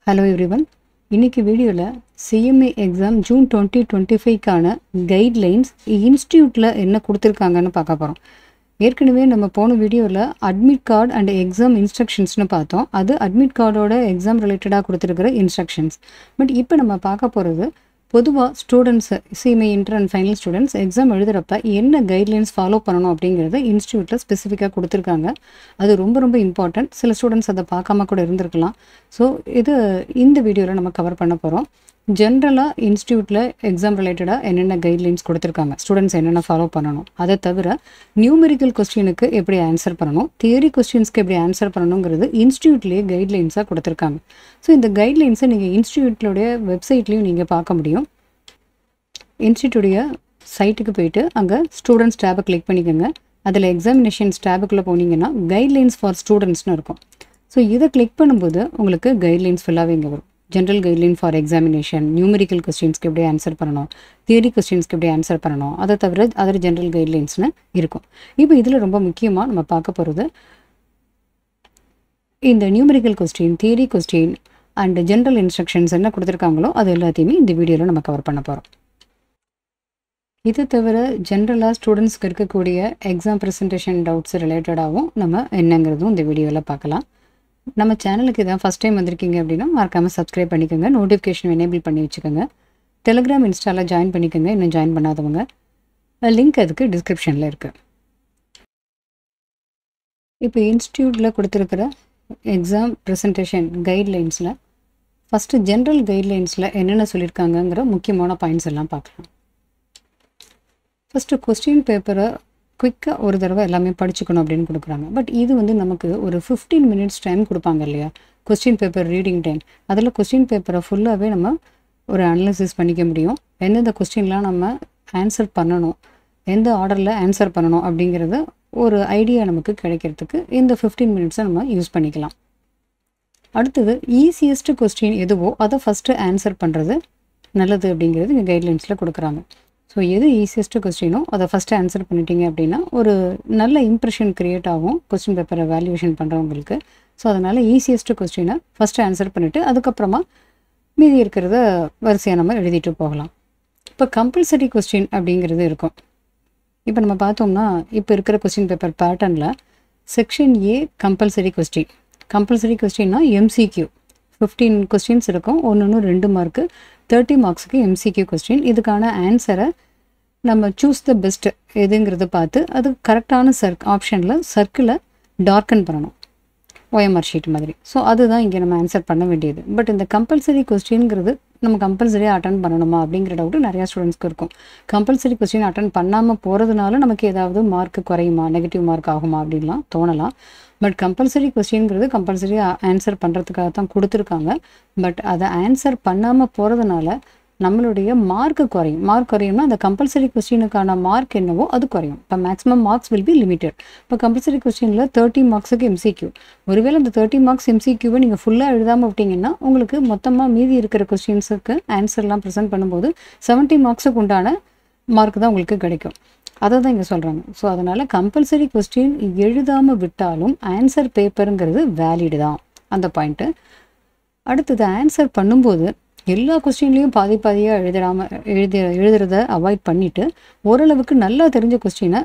Hello everyone. இன்னைக்கு வீடியோல CMA exam June 2025க்கான guidelines இன்ஸ்டிடியூட்ல என்ன கொடுத்திருக்காங்கன்னு பார்க்க போறோம். ஏற்கனவே நம்ம போன வீடியோல அட்மிட் கார்டு அண்ட் எக்ஸாம் இன்ஸ்ட்ரக்ஷன்ஸ்னு பார்த்தோம். அது அட்மிட் கார்டோட எக்ஸாம் ரிலேட்டடா கொடுத்திருக்கிற இன்ஸ்ட்ரக்ஷன்ஸ். பட் இப்போ நம்ம பார்க்க போறது பொதுவாக students CMA inter and final students exam எழுதுறப்ப என்ன கைட்லைன்ஸ் ஃபாலோ பண்ணணும் அப்படிங்கிறத இன்ஸ்டியூட்டில் ஸ்பெசிஃபிக்காக கொடுத்துருக்காங்க. அது ரொம்ப ரொம்ப இம்பார்ட்டன்ட். சில ஸ்டூடெண்ட்ஸ் அதை பார்க்காம கூட இருந்திருக்கலாம். ஸோ இந்த வீடியோவில் நம்ம கவர் பண்ண போகிறோம். ஜென்ரலாக இன்ஸ்டியூட்டில் எக்ஸாம் ரிலேட்டடாக என்னென்ன கைட்லைன்ஸ் கொடுத்துருக்காங்க, ஸ்டூடெண்ட்ஸ் என்னென்ன ஃபாலோ பண்ணணும், அதை தவிர நியூமெரிக்கல் கொஸ்டினுக்கு எப்படி ஆன்சர் பண்ணணும், தியரி கொஸ்டின்ஸ்க்கு எப்படி ஆன்சர் பண்ணணுங்கிறது இன்ஸ்டியூட்லேயே கைட்லைன்ஸாக கொடுத்துருக்காங்க. ஸோ இந்த கைட்லைன்ஸை நீங்கள் இன்ஸ்டியூட்லோடைய வெப்சைட்லேயும் நீங்கள் பார்க்க முடியும். இன்ஸ்டியூட்டுடைய சைட்டுக்கு போயிட்டு அங்கே ஸ்டூடெண்ட்ஸ் டேபை கிளிக் பண்ணிக்கோங்க. அதில் எக்ஸாமினேஷன்ஸ் டேபுக்குள்ளே போனீங்கன்னா கைட்லைன்ஸ் ஃபார் ஸ்டூடெண்ட்ஸ்னு இருக்கும். ஸோ இதை கிளிக் பண்ணும்போது உங்களுக்கு கைட்லைன்ஸ் ஃபுல்லாகவே இங்கே வரும். General guideline for examination, numerical கொஸ்டின்ஸ்க்கு எப்படி ஆன்சர் பண்ணணும், தியரி கொஸ்டின்ஸ்க்கு எப்படி ஆன்சர் பண்ணணும், அதை தவிர அதர் ஜென்ரல் கைட்லைன்ஸ்னு இருக்கும். இப்போ இதில் ரொம்ப முக்கியமாக நம்ம பார்க்க போகிறது இந்த numerical question, theory question and general instructions என்ன கொடுத்துருக்காங்களோ அது எல்லாத்தையுமே இந்த வீடியோவில் நம்ம கவர் பண்ண போகிறோம். இது தவிர ஜென்ரலாக ஸ்டூடெண்ட்ஸ்க்கு இருக்கக்கூடிய எக்ஸாம் ப்ரெசன்டேஷன் டவுட்ஸ் ரிலேட்டடாகவும் நம்ம என்னங்கிறதும் இந்த வீடியோவில் பார்க்கலாம். நம்ம சேனலுக்கு இதான் ஃபஸ்ட் டைம் வந்திருக்கீங்க அப்படின்னா மறக்காமல் சப்ஸ்கிரைப் பண்ணிக்கோங்க, நோட்டிஃபிகேஷன் எனேபிள் பண்ணி வச்சுக்கோங்க. டெலிகிராம் இன்ஸ்டாவில் ஜாயின் பண்ணிக்கோங்க இன்னும் ஜாயின் பண்ணாதவங்க. லிங்க் அதுக்கு டிஸ்கிரிப்ஷனில் இருக்குது. இப்போ இன்ஸ்டியூட்டில் கொடுத்துருக்கிற எக்ஸாம் ப்ரெசன்டேஷன் கைட்லைன்ஸில் ஃபஸ்ட்டு ஜென்ரல் கைட்லைன்ஸில் என்னென்ன சொல்லியிருக்காங்கங்கிற முக்கியமான பாயிண்ட்ஸ் எல்லாம் பார்க்கலாம். ஃபஸ்ட்டு கொஸ்டின் பேப்பரை குயிக்காக ஒரு தடவை எல்லாமே படிச்சுக்கணும் அப்படின்னு கொடுக்குறாங்க. பட் இது நமக்கு ஒரு 15 மினிட்ஸ் டைம் கொடுப்பாங்க இல்லையா, கொஸ்டின் பேப்பர் ரீடிங் டைம். அதில் கொஸ்டின் பேப்பரை ஃபுல்லாகவே நம்ம ஒரு அனலைசிஸ் பண்ணிக்க முடியும். எந்தெந்த கொஸ்டின்லாம் நம்ம ஆன்சர் பண்ணணும், எந்த ஆர்டரில் ஆன்சர் பண்ணணும் அப்படிங்கிறத ஒரு ஐடியா நமக்கு கிடைக்கிறதுக்கு இந்த 15 மினிட்ஸை நம்ம யூஸ் பண்ணிக்கலாம். அடுத்தது ஈஸியஸ்ட் கொஸ்டின் எதுவோ அதை ஃபஸ்ட்டு ஆன்சர் பண்ணுறது நல்லது அப்படிங்கிறது இங்கே கைட்லைன்ஸில் கொடுக்குறாங்க. ஸோ எது ஈஸியஸ்ட்டு கொஸ்டினோ அதை ஃபஸ்ட்டு ஆன்சர் பண்ணிட்டீங்க அப்படின்னா ஒரு நல்ல இம்ப்ரெஷன் க்ரியேட் ஆகும் கொஸ்டின் பேப்பரை வேல்யூவேஷன் பண்ணுறவங்களுக்கு. ஸோ அதனால் ஈஸியஸ்ட்டு கொஸ்டினை ஃபஸ்ட்டு ஆன்சர் பண்ணிவிட்டு அதுக்கப்புறமா மீதி இருக்கிறத வரிசையாக நம்ம எழுதிட்டு போகலாம். இப்போ கம்பல்சரி கொஸ்டின் அப்படிங்கிறது இருக்கும். இப்போ நம்ம பார்த்தோம்னா இப்போ இருக்கிற கொஸ்டின் பேப்பர் பேட்டர்னில் section A compulsory question. Compulsory கொஸ்டின்னா MCQ 15 கொஸ்டின்ஸ் இருக்கும். 1 மார்க்கு 30 மார்க்ஸுக்கு MCQ கொஸ்டின். இதுக்கான ஆன்சரை நம்ம சூஸ் த பெஸ்ட் எதுங்கிறத பார்த்து அது கரெக்டான ஆப்ஷனில் சர்க்கிளை டார்க்கன் பண்ணணும், OMR ஷீட் மாதிரி. ஸோ அதுதான் இங்கே நம்ம ஆன்சர் பண்ண வேண்டியது. பட் இந்த கம்பல்சரி கொஸ்டின்ங்கிறது நம்ம கம்பல்சரியாக அட்டன் பண்ணணுமா அப்படிங்கிற டவுட்டு நிறையா ஸ்டூடெண்ட்ஸ்க்கு இருக்கும். கம்பல்சரி கொஸ்டின் அட்டன் பண்ணாமல் போகிறதுனால நமக்கு ஏதாவது மார்க் குறையுமா, நெகட்டிவ் மார்க் ஆகுமா அப்படின்லாம் தோணலாம். பட் கம்பல்சரி கொஸ்டின்ங்கிறது கம்பல்சரி ஆன்சர் பண்ணுறதுக்காக தான் கொடுத்துருக்காங்க. பட் அதை ஆன்சர் பண்ணாமல் போகிறதுனால நம்மளுடைய மார்க்கு குறையும். மார்க் குறையும்னா அந்த கம்பல்சரி கொஸ்டினுக்கான மார்க் என்னவோ அது குறையும். இப்போ maximum marks will be limited. இப்போ கம்பல்சரி கொஸ்டினில் 30 மார்க்ஸுக்கு MCQ. ஒருவேளை அந்த 30 மார்க்ஸ் MCQவை நீங்கள் ஃபுல்லாக எழுதாமல் விட்டீங்கன்னா உங்களுக்கு மொத்தமாக மீதி இருக்கிற கொஸ்டின்ஸுக்கு ஆன்சர்லாம் ப்ரெசென்ட் பண்ணும்போது 70 மார்க்ஸுக்கு உண்டான மார்க் தான் உங்களுக்கு கிடைக்கும். அதை தான் இங்கே சொல்கிறாங்க. ஸோ அதனால் கம்பல்சரி கொஸ்டின் எழுதாமல் விட்டாலும் ஆன்சர் பேப்பருங்கிறது வேலிடு தான், அந்த பாயிண்ட்டு. அடுத்தது ஆன்சர் பண்ணும்போது எல்லா கொஸ்டின்லேயும் பாதியாக எழுதுறத அவாய்ட் பண்ணிவிட்டு ஓரளவுக்கு நல்லா தெரிஞ்ச கொஸ்டினை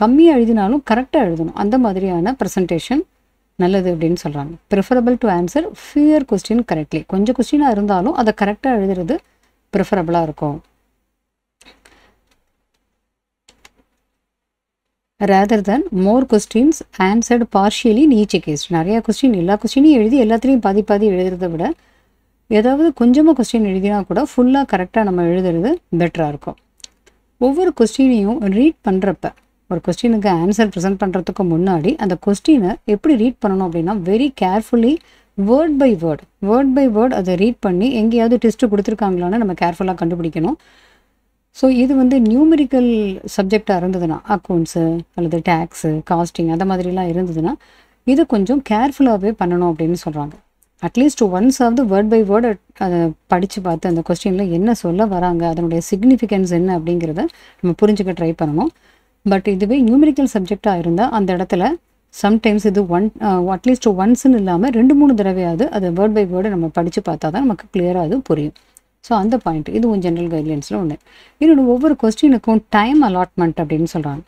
கம்மியாக எழுதினாலும் கரெக்டாக எழுதணும். அந்த மாதிரியான ப்ரெசன்டேஷன் நல்லது அப்படின்னு சொல்கிறாங்க. Preferable to answer fewer question correctly. கொஞ்சம் கொஸ்டினாக இருந்தாலும் அதை கரெக்டாக எழுதுறது ப்ரிஃபரபிளாக இருக்கும். rather than more questions answered partially in each case. நிறையா கொஸ்டின் எல்லா கொஸ்டினையும் எழுதி எல்லாத்துலேயும் பாதி எழுதுறத விட ஏதாவது கொஞ்சமாக கொஸ்டின் எழுதினா கூட ஃபுல்லாக கரெக்டாக நம்ம எழுதுறது பெட்டராக இருக்கும். ஒவ்வொரு கொஸ்டினையும் ரீட் பண்ணுறப்ப ஒரு கொஸ்டினுக்கு ஆன்சர் ப்ரெசென்ட் பண்ணுறதுக்கு முன்னாடி அந்த கொஸ்டினை எப்படி ரீட் பண்ணணும் அப்படின்னா very carefully word by word அதை ரீட் பண்ணி எங்கேயாவது டெஸ்ட்டு கொடுத்துருக்காங்களான்னு நம்ம கேர்ஃபுல்லாக கண்டுபிடிக்கணும். ஸோ இது நியூமெரிக்கல் சப்ஜெக்டாக இருந்ததுன்னா அக்கௌண்ட்ஸு அல்லது டேக்ஸு காஸ்டிங் அந்த மாதிரிலாம் இருந்ததுன்னா இது கொஞ்சம் கேர்ஃபுல்லாகவே பண்ணணும் அப்படின்னு சொல்கிறாங்க. At least once of word by word அதை படித்து பார்த்து அந்த கொஸ்டினில் என்ன சொல்ல வராங்க, அதனுடைய சிக்னிஃபிகன்ஸ் என்ன அப்படிங்கிறத நம்ம புரிஞ்சுக்க ட்ரை பண்ணணும். பட் இதுவே நியூமெரிக்கல் சப்ஜெக்டாக இருந்தால் அந்த இடத்துல சம்டைம்ஸ் இது அட்லீஸ்ட் ஒன்ஸ்ன்னு இல்லாமல் 2-3 தடவையாவது அது வேர்ட் பை வேர்டு நம்ம படித்து பார்த்தா தான் நமக்கு கிளியராக அது புரியும். ஸோ அந்த பாயிண்ட் இதுவும் ஜென்ரல் கைட்லைன்ஸில் ஒன்று. இன்னொன்று, ஒவ்வொரு கொஸ்டினுக்கும் டைம் அலாட்மெண்ட் அப்படின்னு சொல்கிறாங்க.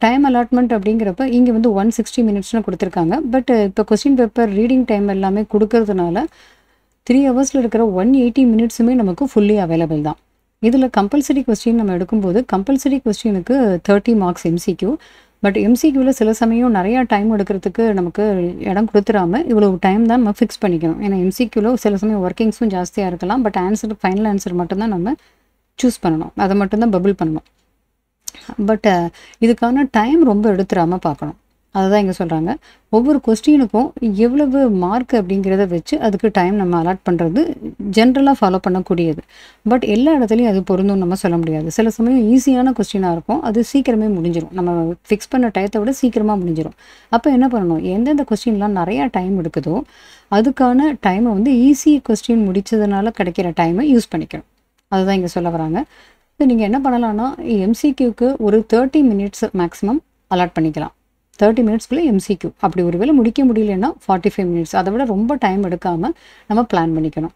டைம் அலாட்மெண்ட் அப்படிங்கிறப்ப இங்கே வந்து 160 மினிட்ஸ்னு கொடுத்துருக்காங்க. பட் இப்போ கொஸ்டின் பேப்பர் ரீடிங் டைம் எல்லாமே கொடுக்கறதுனால 3 ஹவர்ஸில் இருக்கிற 180 மினிட்ஸுமே நமக்கு ஃபுல்லி அவைலபிள் தான். இதில் கம்பல்சரி கொஸ்டின் நம்ம எடுக்கும்போது கம்பல்சரி கொஸ்டினுக்கு 30 மார்க்ஸ் எம்சிக்யூ. பட் எம்சிக்யூவில் சில சமயம் நிறையா டைம் எடுக்கிறதுக்கு நமக்கு இடம் கொடுத்துடாம இவ்வளோ டைம் தான் நம்ம ஃபிக்ஸ் பண்ணிக்கணும். ஏன்னா எம்சிக்யூவில் சில சமயம் ஒர்க்கிங்ஸும் ஜாஸ்தியாக இருக்கலாம். பட் ஆன்சர் ஃபைனல் ஆன்சர் மட்டும்தான் நம்ம சூஸ் பண்ணணும், அதை மட்டும்தான் பபிள் பண்ணணும். பட் இதுக்கான டைம் ரொம்ப எடுத்துடாமல் பார்க்கணும். அதுதான் இங்கே சொல்கிறாங்க. ஒவ்வொரு கொஸ்டினுக்கும் எவ்வளவு மார்க் அப்படிங்கிறத வச்சு அதுக்கு டைம் நம்ம அலாட் பண்ணுறது ஜென்ரலாக ஃபாலோ பண்ணக்கூடியது. பட் எல்லா இடத்துலையும் அது பொருந்தும் நம்ம சொல்ல முடியாது. சில சமயம் ஈஸியான கொஸ்டினாக இருக்கும், அது சீக்கிரமே முடிஞ்சிடும். நம்ம ஃபிக்ஸ் பண்ண டயத்தை விட சீக்கிரமாக முடிஞ்சிடும். அப்போ என்ன பண்ணணும், எந்தெந்த கொஸ்டின்லாம் நிறையா டைம் எடுக்குதோ அதுக்கான டைமை வந்து ஈஸி கொஸ்டின் முடித்ததுனால கிடைக்கிற டைமை யூஸ் பண்ணிக்கணும். அதுதான் இங்கே சொல்ல வராங்க. இது நீங்கள் என்ன பண்ணலான்னா, எம்சிக்யூக்கு ஒரு 30 மினிட்ஸ் மேக்ஸிமம் அலாட் பண்ணிக்கலாம். 30 மினிட்ஸ்க்குள்ளே எம்சிக்யூ. அப்படி ஒரு வேளை முடிக்க முடியலன்னா 45 மினிட்ஸ். அதை விட ரொம்ப டைம் எடுக்காமல் நம்ம பிளான் பண்ணிக்கணும்.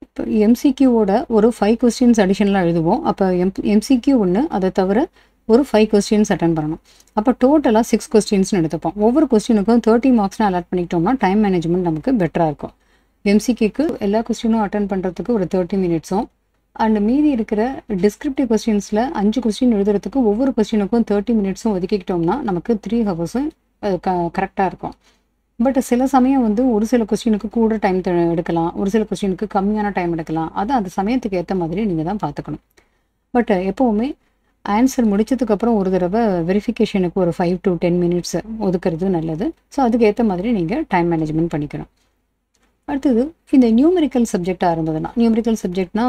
இப்போ எம்சிக்யூவோட ஒரு 5 கொஸ்டின்ஸ் அடிஷனலாக எழுதுவோம். அப்போ எம்சிக்யூ ஒன்று, அதை தவிர ஒரு 5 கொஸ்டின்ஸ் அட்டன் பண்ணணும். அப்போ டோட்டலாக 6 கொஸ்டின்ஸ்னு எடுத்துப்போம். ஒவ்வொரு கொஸ்டினுக்கும் 30 மார்க்ஸ்னு அலாட் பண்ணிக்கிட்டோம்னா டைம் மேனேஜ்மெண்ட் நமக்கு பெட்டராக இருக்கும். எம்சிக்யூக்கு எல்லா கொஸ்டினும் அட்டன் பண்ணுறதுக்கு ஒரு 30 மினிட்ஸும், அண்ட் மீதி இருக்கிற டிஸ்கிரிப்டிவ் கொஸ்டின்ஸில் 5 கொஸ்டின் எழுதுறதுக்கு ஒவ்வொரு கொஸ்டினுக்கும் 30 மினிட்ஸும் ஒதுக்கிக்கிட்டோம்னா நமக்கு 3 ஹவர்ஸும் கரெக்டாக இருக்கும். பட் சில சமயம் வந்து ஒரு சில கொஸ்டினுக்கு கூட டைம் எடுக்கலாம், ஒரு சில கொஸ்டினுக்கு கம்மியான டைம் எடுக்கலாம். அது அந்த சமயத்துக்கு ஏற்ற மாதிரி நீங்கள் தான் பார்த்துக்கணும். பட் எப்போவுமே ஆன்சர் முடிச்சதுக்கப்புறம் ஒரு தடவை வெரிஃபிகேஷனுக்கு ஒரு 5 to 10 மினிட்ஸ் ஒதுக்குறது நல்லது. ஸோ அதுக்கு ஏற்ற மாதிரி நீங்கள் டைம் மேனேஜ்மெண்ட் பண்ணிக்கணும். அடுத்தது, இந்த நியூமெரிக்கல் சப்ஜெக்டாக இருந்ததுன்னா, நியூமெரிக்கல் சப்ஜெக்ட்னா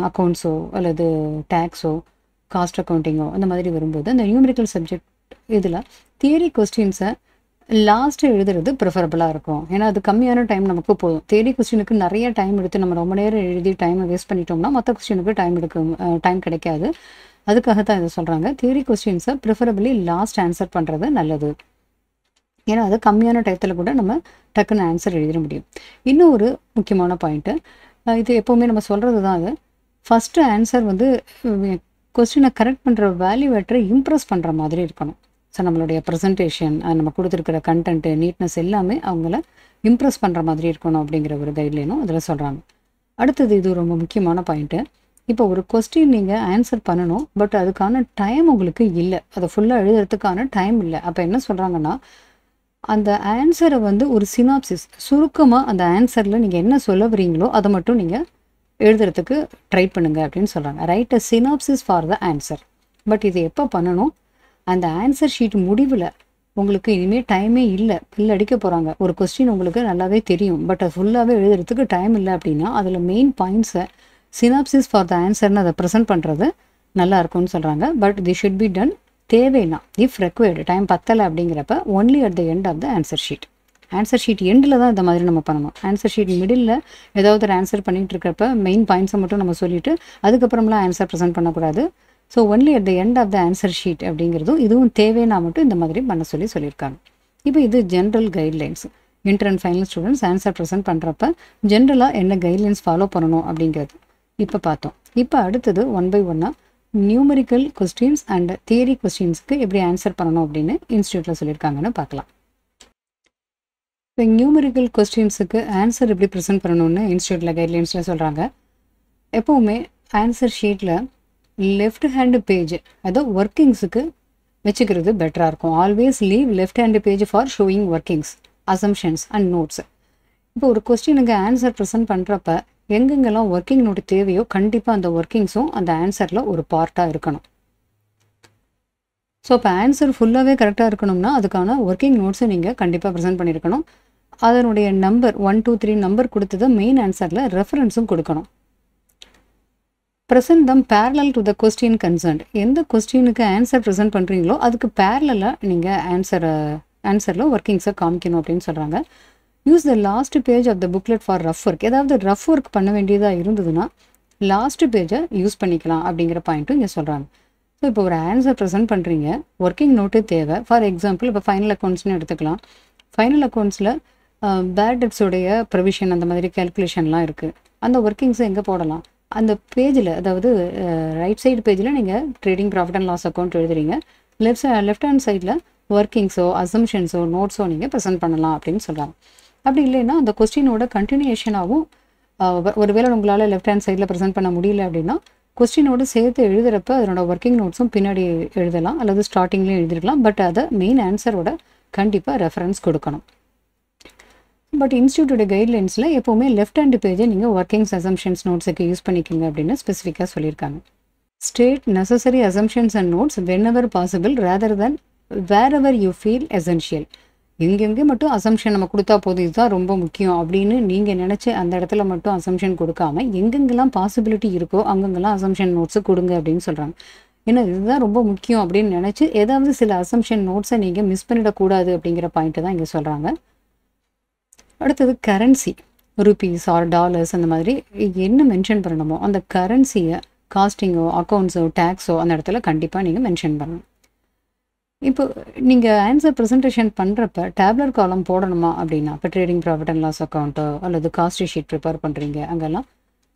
அக்கௌண்ட்ஸோ அல்லது டேக்ஸோ காஸ்ட் அக்கௌண்டிங்கோ அந்த மாதிரி வரும்போது அந்த நியூமெரிக்கல் சப்ஜெக்ட் இதில் தியரி கொஸ்டின்ஸை லாஸ்ட்டு எழுதுறது ப்ரிஃபரபுளாக இருக்கும். ஏன்னா அது கம்மியான டைம் நமக்கு போதும். தியரி கொஸ்டினுக்கு நிறைய டைம் எடுத்து நம்ம ரொம்ப நேரம் எழுதி டைமை வேஸ்ட் பண்ணிட்டோம்னா மற்ற கொஸ்டினுக்கு டைம் கிடைக்காது. அதுக்காக தான் இதை சொல்கிறாங்க. தியரி கொஸ்டின்ஸை ப்ரிஃபரபிளி லாஸ்ட் ஆன்சர் பண்ணுறது நல்லது. ஏன்னா அது கம்மியான டயத்தில் கூட நம்ம டக்குன்னு ஆன்சர் எழுதிட முடியும். இன்னும் ஒரு முக்கியமான பாயிண்ட்டு, இது எப்போவுமே நம்ம சொல்கிறது தான், அது ஃபஸ்ட்டு ஆன்சர் வந்து கொஸ்டினை கரெக்ட் பண்ணுற வேல்யூவேட்டரை இம்ப்ரெஸ் பண்ணுற மாதிரி இருக்கணும். ஸோ நம்மளுடைய ப்ரெசன்டேஷன், நம்ம கொடுத்துருக்கிற கண்டென்ட்டு, நீட்னஸ் எல்லாமே அவங்கள இம்ப்ரெஸ் பண்ணுற மாதிரி இருக்கணும் அப்படிங்கிற ஒரு கைட்லைனும் அதில் சொல்கிறாங்க. அடுத்தது, இது ரொம்ப முக்கியமான பாயிண்ட்டு. இப்போ ஒரு கொஸ்டின் நீங்கள் ஆன்சர் பண்ணணும், பட் அதுக்கான டைம் உங்களுக்கு இல்லை, அதை ஃபுல்லாக எழுதுறதுக்கான டைம் இல்லை. அப்போ என்ன சொல்கிறாங்கன்னா, அந்த ஆன்சரை வந்து ஒரு சினாப்சிஸ், சுருக்கமாக அந்த ஆன்சரில் நீங்கள் என்ன சொல்ல வரீங்களோ அதை மட்டும் நீங்கள் எழுதுறதுக்கு ட்ரை பண்ணுங்கள் அப்படின்னு சொல்கிறாங்க. Right a synopsis for the answer. But இது எப்போ பண்ணணும், அந்த ஆன்சர் ஷீட் முடிவில் உங்களுக்கு இனிமேல் டைமே இல்லை, பில் அடிக்க போகிறாங்க, ஒரு கொஸ்டின் உங்களுக்கு நல்லாவே தெரியும், பட் அது ஃபுல்லாகவே எழுதுறதுக்கு டைம் இல்லை அப்படின்னா அதில் மெயின் பாயிண்ட்ஸை சினாப்சிஸ் ஃபார் த ஆன்சர்னு அதை ப்ரெசென்ட் பண்ணுறது நல்லா இருக்கும்னு சொல்கிறாங்க. But they should be done தேவைன்னா, இஃப் ரெக்வயர்டு, டைம் பத்தலை அப்படிங்கிறப்ப only at the end of the answer sheet. Answer sheet எண்டில் தான் இந்த மாதிரி நம்ம பண்ணணும். ஆன்சர் ஷீட் மிடில் ஏதாவது ஒரு ஆன்சர் பண்ணிகிட்டு இருக்கிறப்ப மெயின் பாயிண்ட்ஸை மட்டும் நம்ம சொல்லிவிட்டு அதுக்கப்புறம்லாம் ஆன்சர் ப்ரெசென்ட் பண்ணக்கூடாது. So only at the end of the answer sheet அப்படிங்கிறதும் இதுவும் தேவைன்னா மட்டும் இந்த மாதிரி பண்ண சொல்லியிருக்காங்க. இப்போ இது general guidelines. Inter and final students answer present பண்ணுறப்ப ஜென்ரலாக என்ன கைட்லைன்ஸ் ஃபாலோ பண்ணணும் அப்படிங்கிறது இப்போ பார்த்தோம். இப்போ அடுத்தது 1 by 1 numerical questions and theory கொஸ்டின்ஸ்க்கு எப்படி ஆன்சர் பண்ணணும் அப்படின்னு இன்ஸ்டியூட்டில் சொல்லியிருக்காங்கன்னு பார்க்கலாம். இப்போ நியூமெரிக்கல் கொஸ்டின்ஸுக்கு ஆன்சர் எப்படி ப்ரெசென்ட் பண்ணணும்னு இன்ஸ்டியூட்டில் கைட்லைன்ஸில் சொல்கிறாங்க. எப்போவுமே ஆன்சர் ஷீட்டில் லெஃப்ட் ஹேண்டு பேஜ், அதோ ஒர்க்கிங்ஸுக்கு வச்சுக்கிறது பெட்டராக இருக்கும். Always leave left hand page for showing workings, assumptions and notes. இப்போ ஒரு கொஸ்டினுக்கு ஆன்சர் ப்ரெசென்ட் பண்ணுறப்ப எங்கெங்கெல்லாம் ஒர்க்கிங் நோட் தேவையோ கண்டிப்பாக அந்த ஒர்க்கிங்ஸும் அந்த ஆன்சரில் ஒரு பார்ட்டாக இருக்கணும். ஸோ இப்போ ஆன்சர் ஃபுல்லாகவே கரெக்டாக இருக்கணும்னா அதுக்கான ஒர்க்கிங் நோட்ஸும் நீங்கள் கண்டிப்பாக ப்ரெசென்ட் பண்ணியிருக்கணும். அதனுடைய நம்பர் 1, 2, 3 நம்பர் கொடுத்தது மெயின் ஆன்சரில் ரெஃபரன்ஸும் கொடுக்கணும். Present them parallel to the question concerned. எந்த கொஸ்டினுக்கு ஆன்சர் ப்ரெசென்ட் பண்ணுறீங்களோ அதுக்கு பேரலாக நீங்கள் ஆன்சரில் ஒர்க்கிங்ஸை காமிக்கணும் அப்படின்னு சொல்கிறாங்க. Use the last page of the booklet for rough work. ஏதாவது ரஃப் ஒர்க் பண்ண வேண்டியதாக இருந்ததுன்னா லாஸ்ட் பேஜை யூஸ் பண்ணிக்கலாம் அப்படிங்கிற பாயிண்ட்டும் இங்கே சொல்கிறாங்க. ஸோ இப்போ ஒரு ஆன்சர் ப்ரெசென்ட் பண்ணுறீங்க, ஒர்க்கிங் நோட்டு தேவை. ஃபார் எக்ஸாம்பிள் இப்போ ஃபைனல் அக்கௌண்ட்ஸ்னு எடுத்துக்கலாம். ஃபைனல் அக்கௌண்ட்ஸில் பேட் டெப்ஸோடைய ப்ரொவிஷன் அந்த மாதிரி கேல்குலேஷன்லாம் இருக்குது. அந்த ஒர்க்கிங்ஸை எங்கே போடலாம்? அந்த பேஜில், அதாவது ரைட் சைடு பேஜில் நீங்கள் trading profit and loss account எழுதுறீங்க. லெஃப்ட் ஹேண்ட் சைடில் ஒர்க்கிங்ஸோ அசம்ஷன்ஸோ நோட்ஸோ நீங்கள் ப்ரெசென்ட் பண்ணலாம் அப்படின்னு சொல்கிறாங்க. அப்படி இல்லைன்னா அந்த கொஸ்டினோட கண்டினியூஷனாகவும் ஒருவேளை உங்களால் லெஃப்ட் ஹேண்ட் சைடில் ப்ரெசென்ட் பண்ண முடியல அப்படின்னா கொஸ்டினோடு சேர்த்து எழுதுகிறப்ப அதனோட ஒர்க்கிங் நோட்ஸும் பின்னாடி எழுதலாம், அல்லது ஸ்டார்டிங்லேயும் எழுதிருக்கலாம். பட் அதை மெயின் ஆன்சரோட கண்டிப்பாக ரெஃபரன்ஸ் கொடுக்கணும். பட் இன்ஸ்டியூட்டோட கைட்லைன்ஸில் எப்போவுமே லெஃப்ட் ஹேண்ட் பேஜை நீங்கள் ஒர்க்கிங்ஸ் அசம்ஷன்ஸ் நோட்ஸுக்கு யூஸ் பண்ணிக்கிங்க அப்படின்னு ஸ்பெசிஃபிக்காக சொல்லியிருக்காங்க. State necessary assumptions and notes whenever possible rather than wherever you feel essential. எங்கெங்கே மட்டும் அசம்ஷன் நம்ம கொடுத்தா போதும், இதுதான் ரொம்ப முக்கியம் அப்படின்னு நீங்கள் நினச்சி அந்த இடத்துல மட்டும் அசம்ஷன் கொடுக்காம எங்கெங்கெல்லாம் பாசிபிலிட்டி இருக்கோ அங்கங்கெல்லாம் அசம்ஷன் நோட்ஸு கொடுங்க அப்படின்னு சொல்கிறாங்க. ஏன்னா இதுதான் ரொம்ப முக்கியம் அப்படின்னு நினச்சி ஏதாவது சில அசம்ஷன் நோட்ஸை நீங்கள் மிஸ் பண்ணிடக்கூடாது அப்படிங்கிற பாயிண்ட்டு தான் இங்கே சொல்கிறாங்க. அடுத்தது கரன்சி, ருபீஸ் ஆர் டாலர்ஸ் அந்த மாதிரி என்ன மென்ஷன் பண்ணணுமோ அந்த கரன்சியை காஸ்டிங்கோ அக்கௌண்ட்ஸோ டேக்ஸோ அந்த இடத்துல கண்டிப்பாக நீங்கள் மென்ஷன் பண்ணணும். இப்போ நீங்கள் ஆன்சர் ப்ரெசன்டேஷன் பண்ணுறப்ப டேப்லர் காலம் போடணுமா அப்படின்னா, இப்போ ட்ரேடிங் ப்ராஃபிட் அண்ட் லாஸ் அக்கௌண்ட்டோ அல்லது காஸ்ட் ஷீட் ப்ரிப்பேர் பண்ணுறீங்க, அங்கெல்லாம்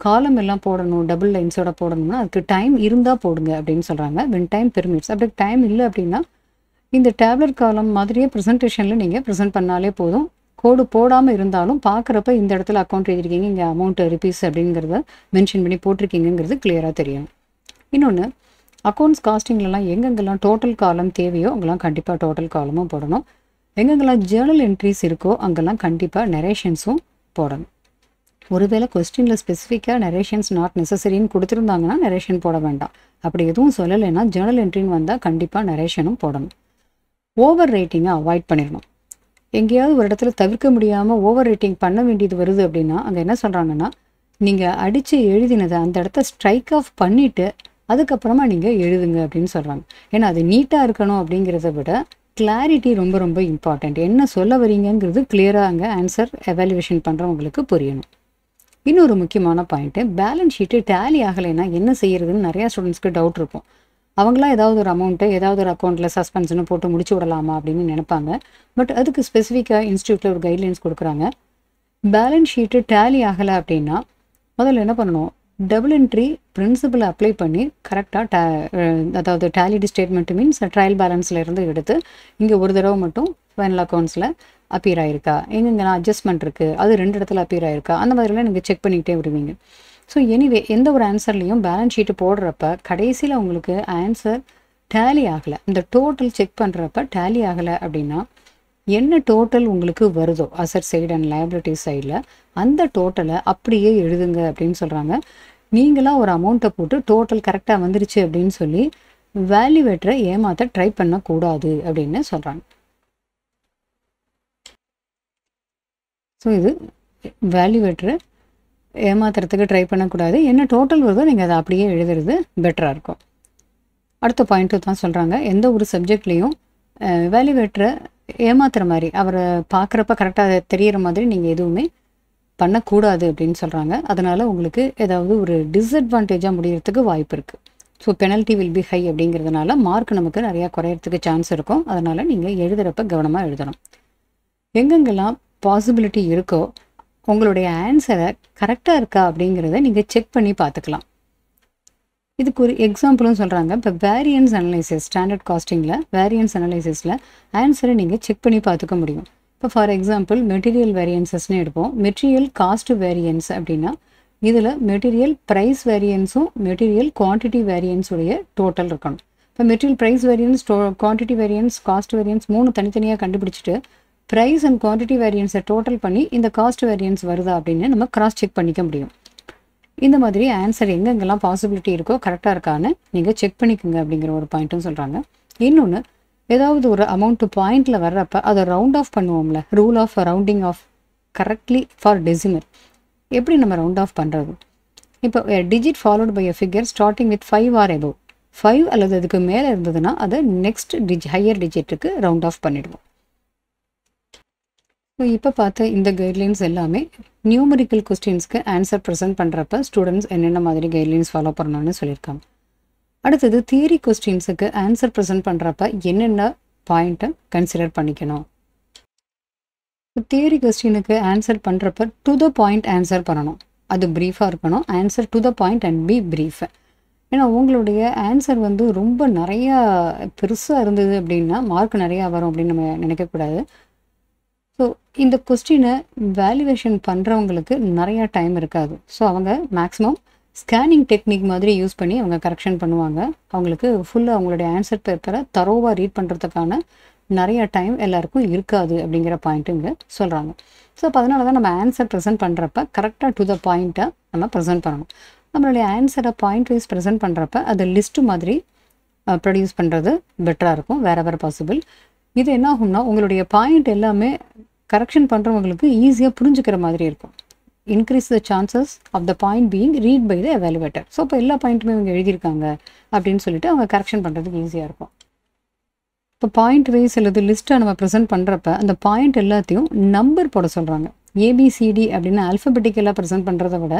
காலம் எல்லாம் போடணும், டபுள் லைன்ஸோட போடணும்னா அதுக்கு டைம் இருந்தால் போடுங்க அப்படின்னு சொல்கிறாங்க. when time permits. அப்படி டைம் இல்லை அப்படின்னா இந்த டேப்லர் காலம் மாதிரியே ப்ரெசன்டேஷனில் நீங்கள் ப்ரெசென்ட் பண்ணாலே போதும். கோடு போடாமல் இருந்தாலும் பார்க்குறப்ப இந்த இடத்துல அக்கௌண்ட் எழுதிருக்கீங்க, இங்கே அமௌண்ட் ருபீஸ் அப்படிங்கிறத மென்ஷன் பண்ணி போட்டிருக்கீங்கிறது கிளியராக தெரியும். இன்னொன்று, அக்கௌண்ட்ஸ் காஸ்டிங்லலாம் எங்கெங்கெல்லாம் டோட்டல் காலம் தேவையோ அங்கெல்லாம் கண்டிப்பாக டோட்டல் காலமும் போடணும். எங்கெங்கெல்லாம் ஜேர்னல் என்ட்ரிஸ் இருக்கோ அங்கெல்லாம் கண்டிப்பாக நரேஷன்ஸும் போடணும். ஒருவேளை கொஸ்டினில் ஸ்பெசிஃபிக்காக நரேஷன்ஸ் நாட் நெசசரின்னு கொடுத்துருந்தாங்கன்னா நரேஷன் போட வேண்டாம். அப்படி எதுவும் சொல்லலைன்னா ஜேர்னல் என்ட்ரின்னு வந்தால் கண்டிப்பாக நரேஷனும் போடணும். ஓவர் ரைட்டிங்கை அவாய்ட் பண்ணிடணும். எங்கேயாவது ஒரு இடத்துல தவிர்க்க முடியாமல் ஓவர் ரைட்டிங் பண்ண வேண்டியது வருது அப்படின்னா அங்கே என்ன சொல்கிறாங்கன்னா, நீங்கள் அடித்து எழுதினதை அந்த இடத்த ஸ்ட்ரைக் ஆஃப் பண்ணிவிட்டு அதுக்கப்புறமா நீங்கள் எழுதுங்க அப்படின்னு சொல்கிறாங்க. ஏன்னா அது நீட்டாக இருக்கணும் அப்படிங்கிறத விட கிளாரிட்டி ரொம்ப ரொம்ப இம்பார்ட்டண்ட். என்ன சொல்ல வரீங்கிறது கிளியராக அங்கே ஆன்சர் எவாலுவேஷன் பண்ணுறவங்களுக்கு புரியணும். இன்னொரு முக்கியமான பாயிண்ட்டு, பேலன்ஸ் ஷீட்டு டேலி ஆகலைன்னா என்ன செய்யறதுன்னு நிறையா ஸ்டூடெண்ட்ஸ்க்கு டவுட் இருக்கும். அவங்களாம் ஏதாவது ஒரு அமௌண்ட்டு ஏதாவது ஒரு அக்கௌண்ட்டில் சஸ்பென்ஷன் போட்டு முடிச்சு விடலாமா அப்படின்னு நினைப்பாங்க. பட் அதுக்கு ஸ்பெசிஃபிக்காக இன்ஸ்டியூட்டில் ஒரு கைட்லைன்ஸ் கொடுக்குறாங்க. பேலன்ஸ் ஷீட்டு டேலி ஆகலை அப்படின்னா முதல்ல என்ன பண்ணணும், டபுள் என்ட்ரி பிரின்சிபலை அப்ளை பண்ணி கரெக்டாக அதாவது டேலிடி ஸ்டேட்மெண்ட் மீன்ஸ் ட்ரையல் பேலன்ஸில் இருந்து எடுத்து இங்கே ஒரு தடவை மட்டும் ஃபைனல் அக்கௌண்ட்ஸில் அப்பியர் ஆகிருக்கா, எங்கெங்கெல்லாம் அட்ஜஸ்ட்மெண்ட் இருக்குது அது 2 இடத்துல அப்பியர் ஆகிருக்கா, அந்த மாதிரிலாம் நீங்கள் செக் பண்ணிக்கிட்டே வருவீங்க. ஸோ எனிவே எந்த ஒரு ஆன்சர்லேயும் பேலன்ஸ் ஷீட்டு போடுறப்ப கடைசியில் உங்களுக்கு ஆன்சர் டேலி ஆகலை, இந்த டோட்டல் செக் பண்ணுறப்ப டேலி ஆகலை அப்படின்னா என்ன டோட்டல் உங்களுக்கு வருதோ அசட் சைடு அண்ட் லைபிலிட்டி சைடில் அந்த டோட்டலை அப்படியே எழுதுங்க அப்படின்னு சொல்கிறாங்க. நீங்களாக ஒரு அமௌண்ட்டை போட்டு டோட்டல் கரெக்டாக வந்துருச்சு அப்படின்னு சொல்லி வேல்யூவேட்டரை ஏமாற்ற ட்ரை பண்ணக்கூடாது அப்படின்னு சொல்கிறாங்க. ஸோ இது வேல்யூவேட்டரை ஏமாத்துறதுக்கு ட்ரை பண்ணக்கூடாது. என்ன டோட்டல் வருதோ நீங்கள் அதை அப்படியே எழுதுறது பெட்டராக இருக்கும். அடுத்த பாயிண்ட்டு தான் சொல்கிறாங்க, எந்த ஒரு சப்ஜெக்ட்லேயும் வேல்யூவேட்டரை ஏமாத்துற மாதிரி அவரை பார்க்குறப்ப கரெக்டாக தெரிகிற மாதிரி நீங்கள் எதுவுமே பண்ணக்கூடாது அப்படின்னு சொல்கிறாங்க. அதனால் உங்களுக்கு ஏதாவது ஒரு டிஸ்அட்வான்டேஜாக முடியறதுக்கு வாய்ப்பு இருக்குது. So penalty will be high அப்படிங்கிறதுனால மார்க் நமக்கு நிறையா குறையிறதுக்கு சான்ஸ் இருக்கும். அதனால் நீங்கள் எழுதுகிறப்ப கவனமாக எழுதணும். எங்கெங்கெல்லாம் பாசிபிலிட்டி இருக்கோ உங்களுடைய ஆன்சரை கரெக்டாக இருக்கா அப்படிங்கிறத நீங்கள் செக் பண்ணி பார்த்துக்கலாம். இதுக்கு ஒரு எக்ஸாம்பிளும் சொல்கிறாங்க. இப்போ வேரியன்ஸ் அனலைசிஸ், ஸ்டாண்டர்ட் காஸ்டிங்கில் வேரியன்ஸ் அனலைசிஸில் ஆன்சரை நீங்கள் செக் பண்ணி பார்த்துக்க முடியும். இப்போ ஃபார் எக்ஸாம்பிள் மெட்டீரியல் வேரியன்சஸ்னு எடுப்போம். மெட்டீரியல் காஸ்ட் வேரியன்ஸ் அப்படின்னா இதில் மெட்டீரியல் ப்ரைஸ் வேரியன்ஸும் மெட்டீரியல் குவான்டிட்டி வேரியன்ஸுடைய டோட்டல் இருக்கணும். இப்போ material price variance, quantity variance, cost variance 3 தனித்தனியாக கண்டுபிடிச்சிட்டு ப்ரைஸ் அண்ட் குவான்டிட்டி வேரியன்ஸை டோட்டல் பண்ணி இந்த காஸ்ட் வேரியன்ஸ் வருதா அப்படின்னு நம்ம கிராஸ் செக் பண்ணிக்க முடியும். இந்த மாதிரி ஆன்சர் எங்கெங்கெல்லாம் பாசிபிலிட்டி இருக்கோ கரெக்டாக இருக்கான்னு நீங்கள் செக் பண்ணிக்கோங்க அப்படிங்கிற ஒரு பாயிண்ட்டும் சொல்கிறாங்க. இன்னொன்று, ஏதாவது ஒரு அமௌண்ட்டு பாயிண்டில் வர்றப்ப அதை ரவுண்ட் ஆஃப் பண்ணுவோம்ல, rule of rounding off correctly for decimal. எப்படி நம்ம ரவுண்ட் ஆஃப் பண்ணுறது? இப்போ digit followed by a figure starting with 5 or above, 5 அல்லது அதுக்கு மேலே இருந்ததுன்னா அதை நெக்ஸ்ட் ஹையர் டிஜிட்டுக்கு ரவுண்ட் ஆஃப் பண்ணிடுவோம். ஸோ இப்போ பார்த்த இந்த கைட்லைன்ஸ் எல்லாமே நியூமரிக்கல் கொஸ்டின்ஸ்க்கு ஆன்சர் ப்ரெசென்ட் பண்ணுறப்ப ஸ்டூடெண்ட்ஸ் என்னென்ன மாதிரி கைட்லைன்ஸ் ஃபாலோ பண்ணணும்னு சொல்லியிருக்காங்க. அடுத்தது தியரி கொஸ்டின்ஸுக்கு ஆன்சர் ப்ரெசென்ட் பண்ணுறப்ப என்னென்ன பாயிண்ட்டை கன்சிடர் பண்ணிக்கணும். தியரி கொஸ்டினுக்கு ஆன்சர் பண்ணுறப்ப டு த பாயிண்ட் ஆன்சர் பண்ணணும். அது ப்ரீஃபாக இருக்கணும். Answer to the point and be brief. ஏன்னா உங்களுடைய ஆன்சர் வந்து ரொம்ப நிறையா பெருசாக இருந்தது அப்படின்னா மார்க் நிறையா வரும் அப்படின்னு நம்ம நினைக்கக்கூடாது. ஸோ இந்த கொஸ்டினை வேல்யூவேஷன் பண்ணுறவங்களுக்கு நிறையா டைம் இருக்காது. ஸோ அவங்க மேக்ஸிமம் ஸ்கேனிங் டெக்னிக் மாதிரி யூஸ் பண்ணி அவங்க கரெக்ஷன் பண்ணுவாங்க. அவங்களுக்கு ஃபுல்லாக அவங்களுடைய ஆன்சர் பேப்பரை தரோவாக ரீட் பண்ணுறதுக்கான நிறைய டைம் எல்லாருக்கும் இருக்காது அப்படிங்கிற பாயிண்ட்டு இங்கே சொல்கிறாங்க. ஸோ அப்போ அதனால தான் நம்ம ஆன்சர் ப்ரெசென்ட் பண்ணுறப்ப கரெக்டாக டு த பாயிண்ட்டை நம்ம ப்ரெசென்ட் பண்ணணும். நம்மளுடைய ஆன்சரை பாயிண்ட் வைஸ் ப்ரெசென்ட் பண்ணுறப்ப அதை லிஸ்ட்டு மாதிரி ப்ரொடியூஸ் பண்ணுறது பெட்டராக இருக்கும் வேறு பாசிபிள். இது என்ன ஆகும்னா உங்களுடைய பாயிண்ட் எல்லாமே கரெக்ஷன் பண்ணுறவங்களுக்கு ஈஸியாக புரிஞ்சுக்கிற மாதிரி இருக்கும். Increase the chances of the point being read by the evaluator. So இப்போ எல்லா பாயிண்ட்டுமே இவங்க எழுதியிருக்காங்க அப்படின்னு சொல்லிட்டு அவங்க கரெக்ஷன் பண்ணுறதுக்கு ஈஸியாக இருக்கும். இப்போ பாயிண்ட் வைஸ் அல்லது லிஸ்ட்டாக நம்ம ப்ரெசென்ட் பண்ணுறப்ப அந்த பாயிண்ட் எல்லாத்தையும் நம்பர் போட சொல்கிறாங்க. ஏபிசிடி அப்படின்னு ஆல்ஃபபெட்டிக்கலாக ப்ரெசென்ட் பண்ணுறத விட